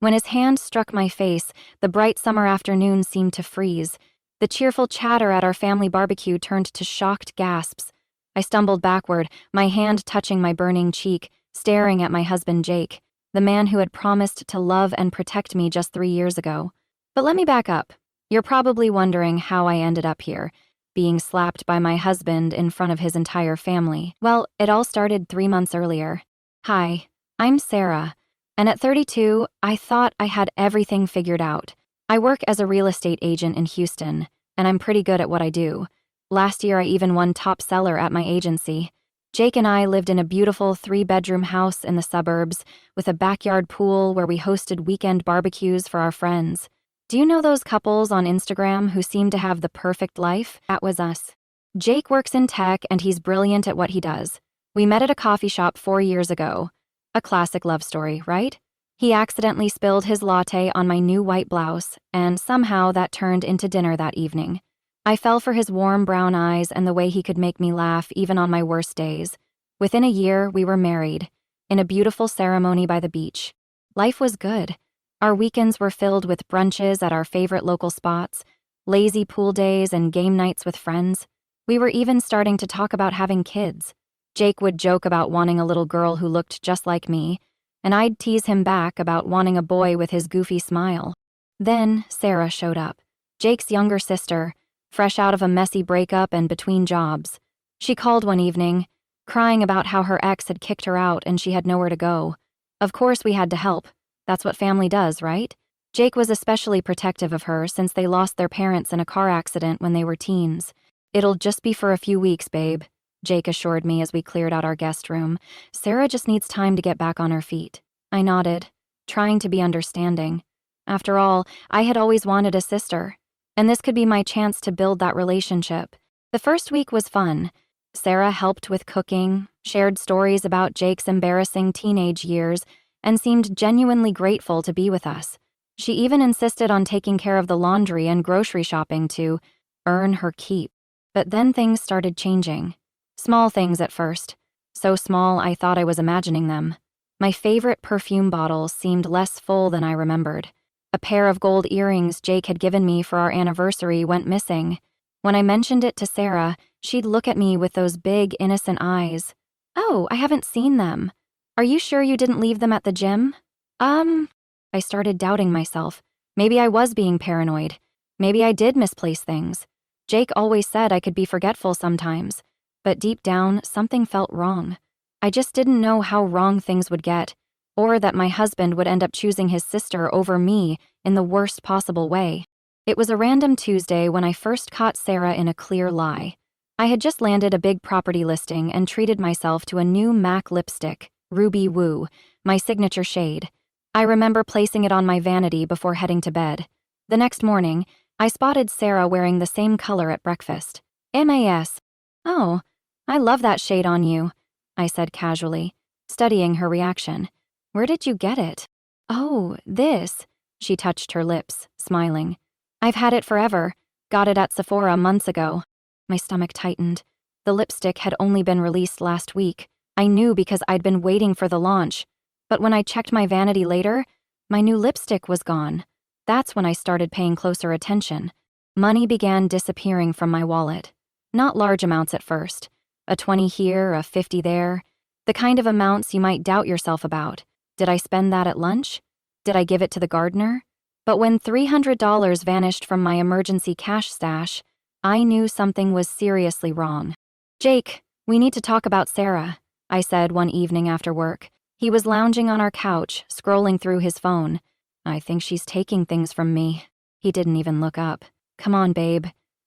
When his hand struck my face, the bright summer afternoon seemed to freeze. The cheerful chatter at our family barbecue turned to shocked gasps. I stumbled backward, my hand touching my burning cheek, staring at my husband Jake, the man who had promised to love and protect me just 3 years ago. But let me back up. You're probably wondering how I ended up here, being slapped by my husband in front of his entire family. Well, it all started 3 months earlier. Hi, I'm Sarah, and at 32, I thought I had everything figured out. I work as a real estate agent in Houston, and I'm pretty good at what I do. Last year, I even won top seller at my agency. Jake and I lived in a beautiful 3-bedroom house in the suburbs with a backyard pool where we hosted weekend barbecues for our friends. Do you know those couples on Instagram who seem to have the perfect life? That was us. Jake works in tech and he's brilliant at what he does. We met at a coffee shop 4 years ago. A classic love story, right? He accidentally spilled his latte on my new white blouse, and somehow that turned into dinner that evening. I fell for his warm brown eyes and the way he could make me laugh even on my worst days. Within a year, we were married, in a beautiful ceremony by the beach. Life was good. Our weekends were filled with brunches at our favorite local spots, lazy pool days, and game nights with friends. We were even starting to talk about having kids. Jake would joke about wanting a little girl who looked just like me, and I'd tease him back about wanting a boy with his goofy smile. Then Sarah showed up, Jake's younger sister, fresh out of a messy breakup and between jobs. She called one evening, crying about how her ex had kicked her out and she had nowhere to go. Of course we had to help. That's what family does, right? Jake was especially protective of her since they lost their parents in a car accident when they were teens. It'll just be for a few weeks, babe, Jake assured me as we cleared out our guest room. Sarah just needs time to get back on her feet. I nodded, trying to be understanding. After all, I had always wanted a sister, and this could be my chance to build that relationship. The first week was fun. Sarah helped with cooking, shared stories about Jake's embarrassing teenage years, and seemed genuinely grateful to be with us. She even insisted on taking care of the laundry and grocery shopping to earn her keep. But then things started changing. Small things at first. So small I thought I was imagining them. My favorite perfume bottles seemed less full than I remembered. A pair of gold earrings Jake had given me for our anniversary went missing. When I mentioned it to Sarah, she'd look at me with those big, innocent eyes. Oh, I haven't seen them. Are you sure you didn't leave them at the gym? I started doubting myself. Maybe I was being paranoid. Maybe I did misplace things. Jake always said I could be forgetful sometimes. But deep down, something felt wrong. I just didn't know how wrong things would get, or that my husband would end up choosing his sister over me in the worst possible way. It was a random Tuesday when I first caught Sarah in a clear lie. I had just landed a big property listing and treated myself to a new MAC lipstick, Ruby Woo, my signature shade. I remember placing it on my vanity before heading to bed. The next morning, I spotted Sarah wearing the same color at breakfast. MAS. Oh, I love that shade on you, I said casually, studying her reaction. Where did you get it? Oh, this. She touched her lips, smiling. I've had it forever. Got it at Sephora months ago. My stomach tightened. The lipstick had only been released last week. I knew because I'd been waiting for the launch. But when I checked my vanity later, my new lipstick was gone. That's when I started paying closer attention. Money began disappearing from my wallet. Not large amounts at first. A 20 here, a 50 there. The kind of amounts you might doubt yourself about. Did I spend that at lunch? Did I give it to the gardener? But when $300 vanished from my emergency cash stash, I knew something was seriously wrong. Jake, we need to talk about Sarah, I said one evening after work. He was lounging on our couch, scrolling through his phone. I think she's taking things from me. He didn't even look up. Come on, babe.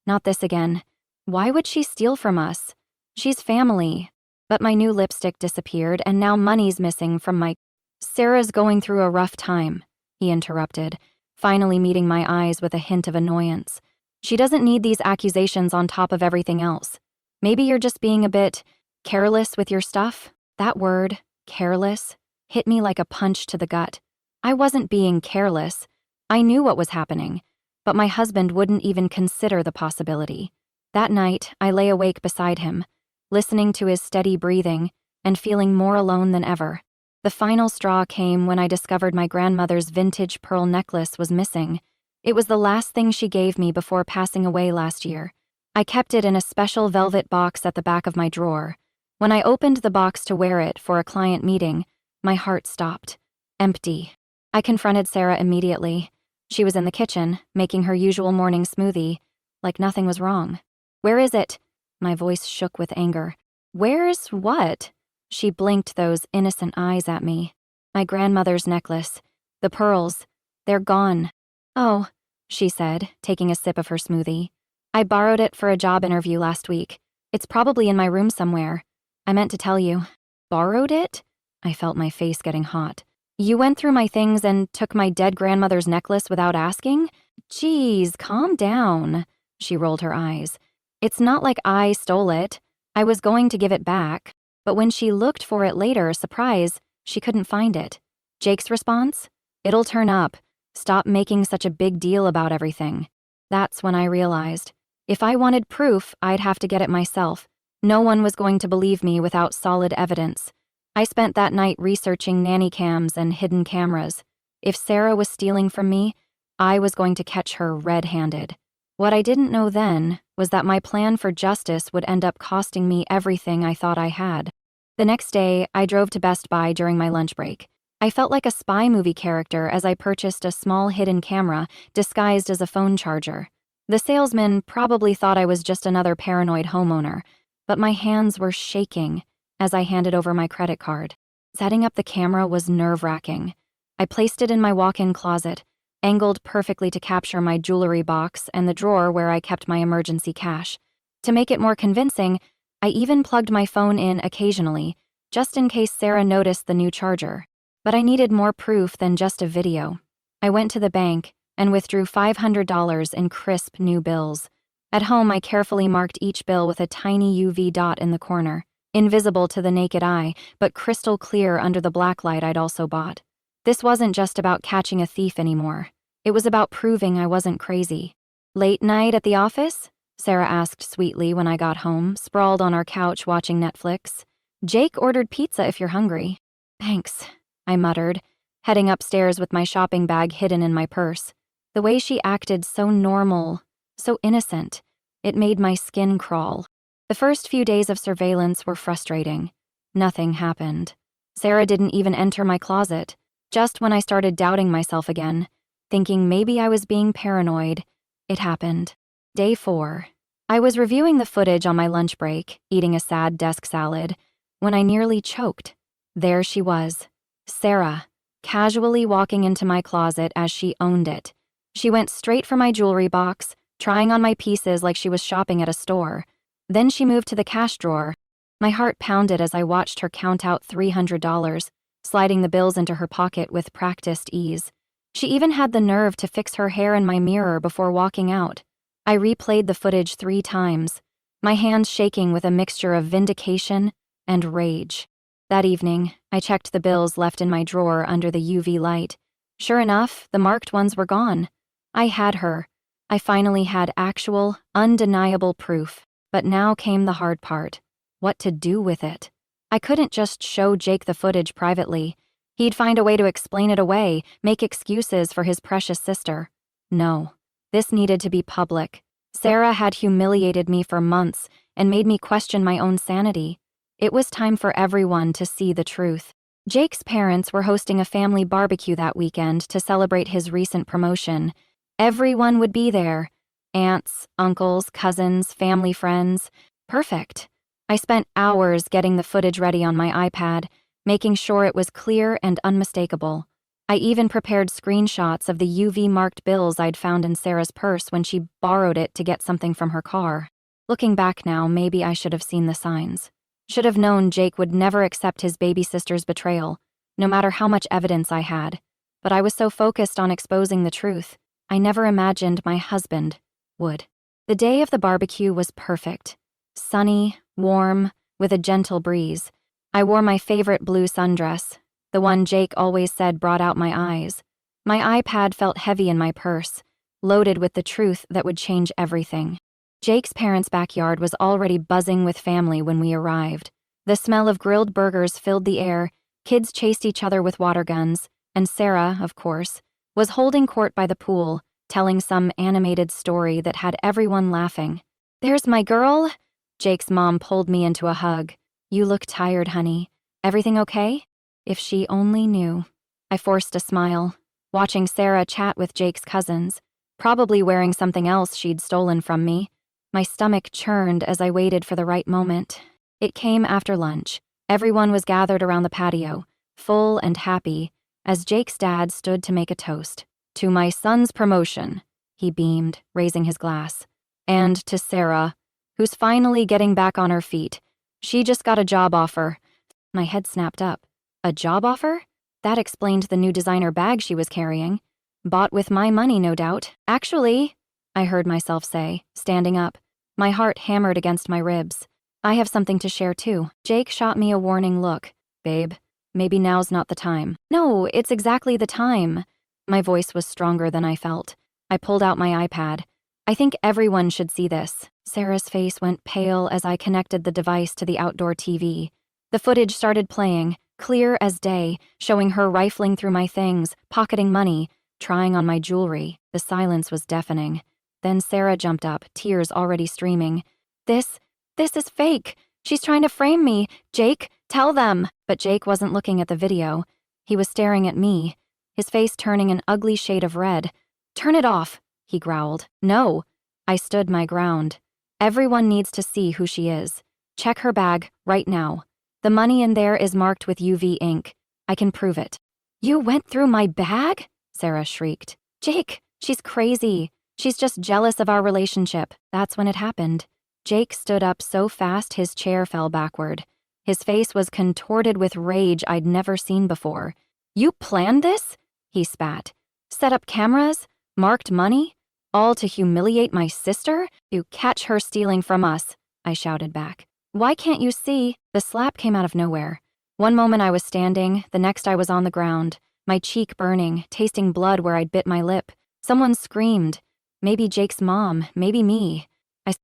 Not this again. Why would she steal from us? She's family. But my new lipstick disappeared, and now money's missing from my... Sarah's going through a rough time, he interrupted, finally meeting my eyes with a hint of annoyance. She doesn't need these accusations on top of everything else. Maybe you're just being a bit careless with your stuff. That word, careless, hit me like a punch to the gut. I wasn't being careless. I knew what was happening, but my husband wouldn't even consider the possibility. That night, I lay awake beside him, listening to his steady breathing and feeling more alone than ever. The final straw came when I discovered my grandmother's vintage pearl necklace was missing. It was the last thing she gave me before passing away last year. I kept it in a special velvet box at the back of my drawer. When I opened the box to wear it for a client meeting, my heart stopped. Empty. I confronted Sarah immediately. She was in the kitchen, making her usual morning smoothie, like nothing was wrong. "Where is it?" My voice shook with anger. "Where's what?" She blinked those innocent eyes at me. "My grandmother's necklace. The pearls. They're gone." "Oh," she said, taking a sip of her smoothie. "I borrowed it for a job interview last week. It's probably in my room somewhere. I meant to tell you." "Borrowed it?" I felt my face getting hot. "You went through my things and took my dead grandmother's necklace without asking? Geez, calm down." She rolled her eyes. "It's not like I stole it. I was going to give it back. But when she looked for it later, surprise, she couldn't find it." Jake's response? "It'll turn up. Stop making such a big deal about everything." That's when I realized, if I wanted proof, I'd have to get it myself. No one was going to believe me without solid evidence. I spent that night researching nanny cams and hidden cameras. If Sarah was stealing from me, I was going to catch her red-handed. What I didn't know then was that my plan for justice would end up costing me everything I thought I had. The next day, I drove to Best Buy during my lunch break. I felt like a spy movie character as I purchased a small hidden camera disguised as a phone charger. The salesman probably thought I was just another paranoid homeowner, but my hands were shaking as I handed over my credit card. Setting up the camera was nerve-wracking. I placed it in my walk-in closet, angled perfectly to capture my jewelry box and the drawer where I kept my emergency cash. To make it more convincing, I even plugged my phone in occasionally, just in case Sarah noticed the new charger. But I needed more proof than just a video. I went to the bank and withdrew $500 in crisp new bills. At home, I carefully marked each bill with a tiny UV dot in the corner, invisible to the naked eye, but crystal clear under the blacklight I'd also bought. This wasn't just about catching a thief anymore. It was about proving I wasn't crazy. "Late night at the office?" Sarah asked sweetly when I got home, sprawled on our couch watching Netflix. "Jake ordered pizza if you're hungry." "Thanks," I muttered, heading upstairs with my shopping bag hidden in my purse. The way she acted so normal, so innocent, it made my skin crawl. The first few days of surveillance were frustrating. Nothing happened. Sarah didn't even enter my closet. Just when I started doubting myself again, thinking maybe I was being paranoid, it happened. Day 4. I was reviewing the footage on my lunch break, eating a sad desk salad, when I nearly choked. There she was, Sarah, casually walking into my closet as she owned it. She went straight for my jewelry box, trying on my pieces like she was shopping at a store. Then she moved to the cash drawer. My heart pounded as I watched her count out $300, sliding the bills into her pocket with practiced ease. She even had the nerve to fix her hair in my mirror before walking out. I replayed the footage 3 times, my hands shaking with a mixture of vindication and rage. That evening, I checked the bills left in my drawer under the UV light. Sure enough, the marked ones were gone. I had her. I finally had actual, undeniable proof. But now came the hard part. What to do with it? I couldn't just show Jake the footage privately. He'd find a way to explain it away, make excuses for his precious sister. No, this needed to be public. Sarah had humiliated me for months and made me question my own sanity. It was time for everyone to see the truth. Jake's parents were hosting a family barbecue that weekend to celebrate his recent promotion. Everyone would be there. Aunts, uncles, cousins, family friends. Perfect. I spent hours getting the footage ready on my iPad, making sure it was clear and unmistakable. I even prepared screenshots of the UV-marked bills I'd found in Sarah's purse when she borrowed it to get something from her car. Looking back now, maybe I should have seen the signs. Should have known Jake would never accept his baby sister's betrayal, no matter how much evidence I had. But I was so focused on exposing the truth, I never imagined my husband would. The day of the barbecue was perfect. Sunny, warm, with a gentle breeze. I wore my favorite blue sundress, the one Jake always said brought out my eyes. My iPad felt heavy in my purse, loaded with the truth that would change everything. Jake's parents' backyard was already buzzing with family when we arrived. The smell of grilled burgers filled the air, Kids chased each other with water guns, and Sarah, of course, was holding court by the pool, telling some animated story that had everyone laughing. "There's my girl." Jake's mom pulled me into a hug. "You look tired, honey. Everything okay?" If she only knew. I forced a smile, watching Sarah chat with Jake's cousins, probably wearing something else she'd stolen from me. My stomach churned as I waited for the right moment. It came after lunch. Everyone was gathered around the patio, full and happy, as Jake's dad stood to make a toast. "To my son's promotion," he beamed, raising his glass. "And to Sarah, who's finally getting back on her feet. She just got a job offer." My head snapped up. A job offer? That explained the new designer bag she was carrying. Bought with my money, no doubt. "Actually," I heard myself say, standing up. My heart hammered against my ribs. "I have something to share too." Jake shot me a warning look. "Babe, maybe now's not the time." "No, it's exactly the time." My voice was stronger than I felt. I pulled out my iPad. "I think everyone should see this." Sarah's face went pale as I connected the device to the outdoor TV. The footage started playing, clear as day, showing her rifling through my things, pocketing money, trying on my jewelry. The silence was deafening. Then Sarah jumped up, tears already streaming. This is fake. She's trying to frame me. Jake, tell them." But Jake wasn't looking at the video. He was staring at me, his face turning an ugly shade of red. "Turn it off," he growled. "No." I stood my ground. "Everyone needs to see who she is. Check her bag, right now. The money in there is marked with UV ink. I can prove it." "You went through my bag?" Sarah shrieked. "Jake, she's crazy. She's just jealous of our relationship." That's when it happened. Jake stood up so fast his chair fell backward. His face was contorted with rage I'd never seen before. "You planned this?" he spat. "Set up cameras? Marked money? All to humiliate my sister? You catch her stealing from us," I shouted back. "Why can't you see?" The slap came out of nowhere. One moment I was standing, the next I was on the ground, my cheek burning, tasting blood where I'd bit my lip. Someone screamed. Maybe Jake's mom, maybe me.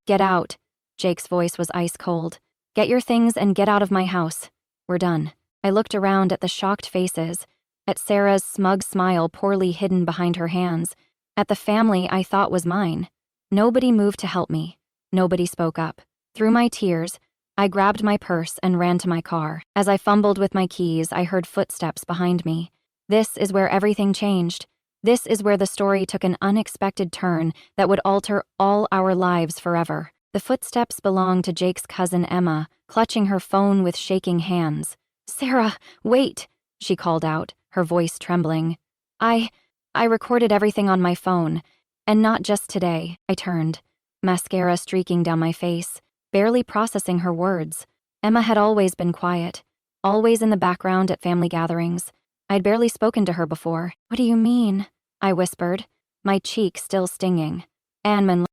"Get out." Jake's voice was ice cold. "Get your things and get out of my house. We're done." I looked around at the shocked faces, at Sarah's smug smile poorly hidden behind her hands, at the family I thought was mine. Nobody moved to help me. Nobody spoke up. Through my tears, I grabbed my purse and ran to my car. As I fumbled with my keys, I heard footsteps behind me. This is where everything changed. This is where the story took an unexpected turn that would alter all our lives forever. The footsteps belonged to Jake's cousin Emma, clutching her phone with shaking hands. "Sarah, wait," she called out, her voice trembling. I recorded everything on my phone. And not just today." I turned, mascara streaking down my face, barely processing her words. Emma had always been quiet, always in the background at family gatherings. I'd barely spoken to her before. "What do you mean?" I whispered, my cheek still stinging.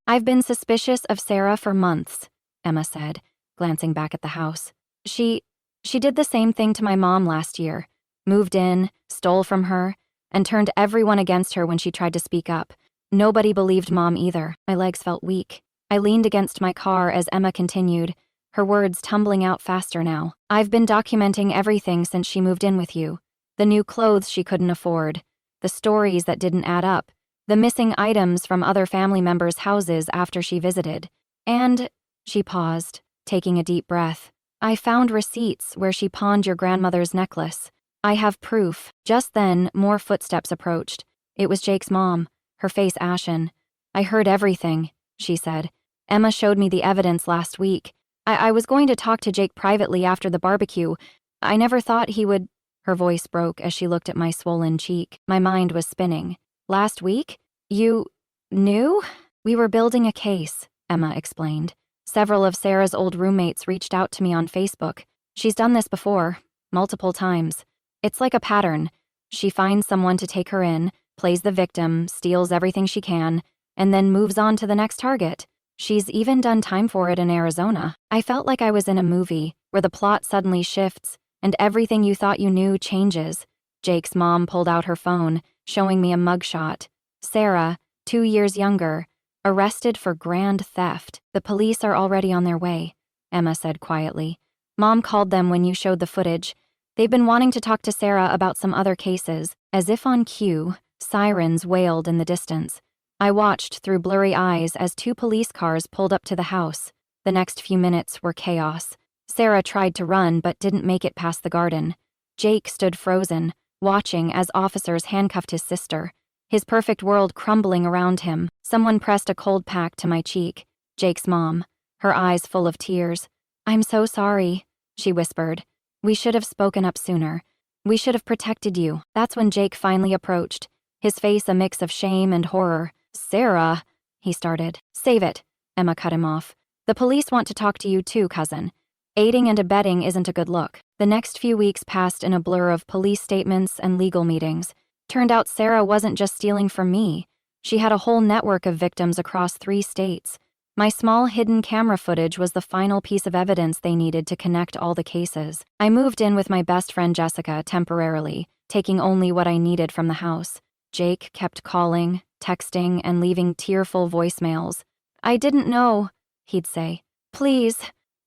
"I've been suspicious of Sarah for months," Emma said, glancing back at the house. She did the same thing to my mom last year. Moved in, stole from her, and turned everyone against her when she tried to speak up. Nobody believed Mom either." My legs felt weak. I leaned against my car as Emma continued, her words tumbling out faster now. "I've been documenting everything since she moved in with you. The new clothes she couldn't afford, the stories that didn't add up, the missing items from other family members' houses after she visited. And," she paused, taking a deep breath, "I found receipts where she pawned your grandmother's necklace. I have proof." Just then, more footsteps approached. It was Jake's mom, her face ashen. "I heard everything," she said. "Emma showed me the evidence last week. I was going to talk to Jake privately after the barbecue. I never thought he would—" Her voice broke as she looked at my swollen cheek. My mind was spinning. "Last week? You knew?" "We were building a case," Emma explained. "Several of Sarah's old roommates reached out to me on Facebook. She's done this before, multiple times. It's like a pattern. She finds someone to take her in, plays the victim, steals everything she can, and then moves on to the next target. She's even done time for it in Arizona." I felt like I was in a movie, where the plot suddenly shifts, and everything you thought you knew changes. Jake's mom pulled out her phone, showing me a mugshot. Sarah, 2 years younger, arrested for grand theft. "The police are already on their way," Emma said quietly. "Mom called them when you showed the footage. They've been wanting to talk to Sarah about some other cases. As if on cue, sirens wailed in the distance. I watched through blurry eyes as 2 police cars pulled up to the house. The next few minutes were chaos. Sarah tried to run but didn't make it past the garden. Jake stood frozen, watching as officers handcuffed his sister, his perfect world crumbling around him. Someone pressed a cold pack to my cheek. Jake's mom, her eyes full of tears. "I'm so sorry," she whispered. "We should have spoken up sooner. We should have protected you." That's when Jake finally approached, his face a mix of shame and horror. "Sarah," he started. "Save it," Emma cut him off. "The police want to talk to you too, cousin. Aiding and abetting isn't a good look." The next few weeks passed in a blur of police statements and legal meetings. Turned out Sarah wasn't just stealing from me. She had a whole network of victims across 3 states. My small hidden camera footage was the final piece of evidence they needed to connect all the cases. I moved in with my best friend Jessica temporarily, taking only what I needed from the house. Jake kept calling, texting, and leaving tearful voicemails. "I didn't know," he'd say. "Please,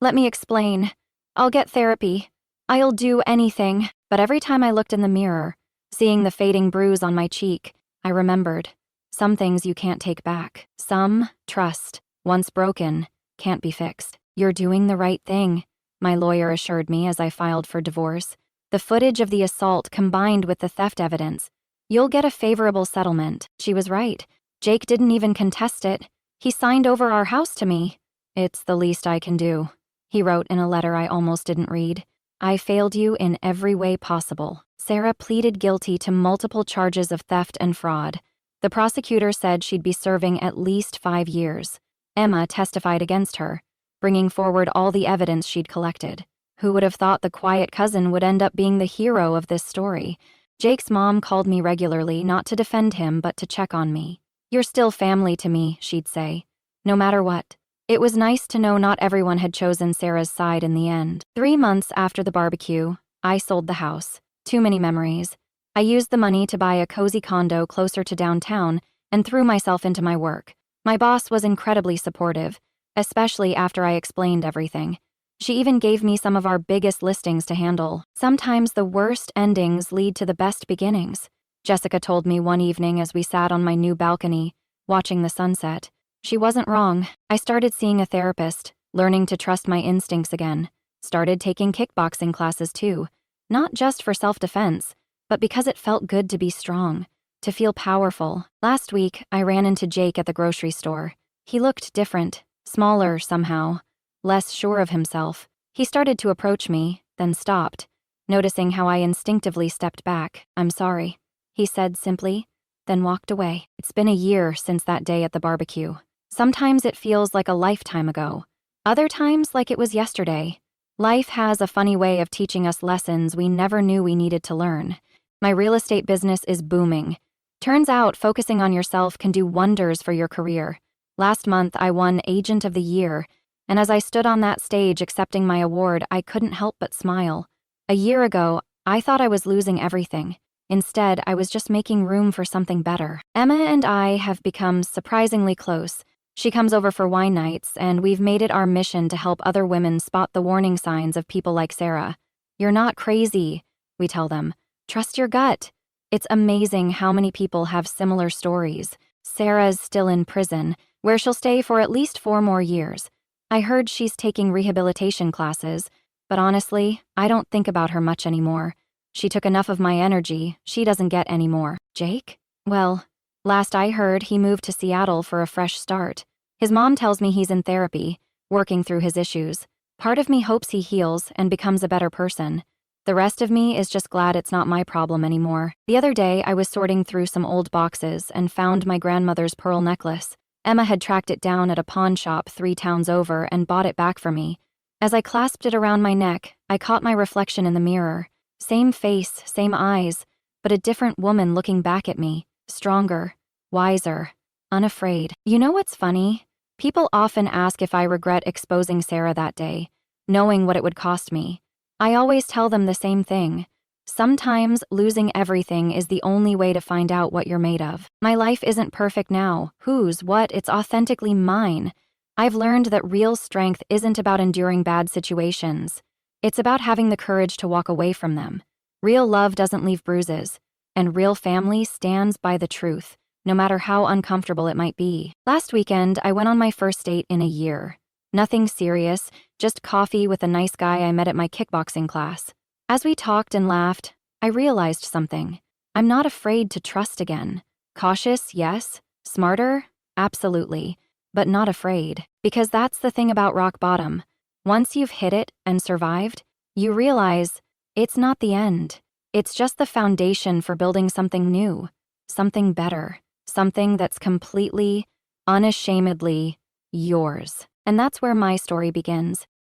let me explain. I'll get therapy. I'll do anything." But every time I looked in the mirror, seeing the fading bruise on my cheek, I remembered. Some things you can't take back. Some, trust, once broken, can't be fixed. "You're doing the right thing," my lawyer assured me as I filed for divorce. "The footage of the assault combined with the theft evidence. You'll get a favorable settlement." She was right. Jake didn't even contest it. He signed over our house to me. "It's the least I can do," he wrote in a letter I almost didn't read. "I failed you in every way possible." Sarah pleaded guilty to multiple charges of theft and fraud. The prosecutor said she'd be serving at least 5 years. Emma testified against her, bringing forward all the evidence she'd collected. Who would have thought the quiet cousin would end up being the hero of this story? Jake's mom called me regularly, not to defend him, but to check on me. "You're still family to me," she'd say, "no matter what." It was nice to know not everyone had chosen Sarah's side in the end. 3 months after the barbecue, I sold the house. Too many memories. I used the money to buy a cozy condo closer to downtown and threw myself into my work. My boss was incredibly supportive, especially after I explained everything. She even gave me some of our biggest listings to handle. Sometimes the worst endings lead to the best beginnings, Jessica told me one evening as we sat on my new balcony, watching the sunset. She wasn't wrong. I started seeing a therapist, learning to trust my instincts again. Started taking kickboxing classes too, not just for self-defense, but because it felt good to be strong, to feel powerful. Last week, I ran into Jake at the grocery store. He looked different, smaller somehow, less sure of himself. He started to approach me, then stopped, noticing how I instinctively stepped back. "I'm sorry," he said simply, then walked away. It's been a year since that day at the barbecue. Sometimes it feels like a lifetime ago. Other times like it was yesterday. Life has a funny way of teaching us lessons we never knew we needed to learn. My real estate business is booming. Turns out focusing on yourself can do wonders for your career. Last month, I won Agent of the Year, and as I stood on that stage accepting my award, I couldn't help but smile. A year ago, I thought I was losing everything. Instead, I was just making room for something better. Emma and I have become surprisingly close. She comes over for wine nights, and we've made it our mission to help other women spot the warning signs of people like Sarah. "You're not crazy," we tell them. "Trust your gut." It's amazing how many people have similar stories. Sarah's still in prison, where she'll stay for at least 4 more years. I heard she's taking rehabilitation classes, but honestly, I don't think about her much anymore. She took enough of my energy, she doesn't get any more. Jake? Well, last I heard, he moved to Seattle for a fresh start. His mom tells me he's in therapy, working through his issues. Part of me hopes he heals and becomes a better person. The rest of me is just glad it's not my problem anymore. The other day, I was sorting through some old boxes and found my grandmother's pearl necklace. Emma had tracked it down at a pawn shop 3 towns over and bought it back for me. As I clasped it around my neck, I caught my reflection in the mirror. Same face, same eyes, but a different woman looking back at me. Stronger, wiser, unafraid. You know what's funny? People often ask if I regret exposing Sarah that day, knowing what it would cost me. I always tell them the same thing. Sometimes losing everything is the only way to find out what you're made of. My life isn't perfect now. Whose, what, it's authentically mine. I've learned that real strength isn't about enduring bad situations. It's about having the courage to walk away from them. Real love doesn't leave bruises, and real family stands by the truth, no matter how uncomfortable it might be. Last weekend, I went on my first date in a year. Nothing serious, just coffee with a nice guy I met at my kickboxing class. As we talked and laughed, I realized something. I'm not afraid to trust again. Cautious, yes. Smarter? Absolutely. But not afraid. Because that's the thing about rock bottom. Once you've hit it and survived, you realize it's not the end. It's just the foundation for building something new, something better, something that's completely, unashamedly yours. And that's where my story begins.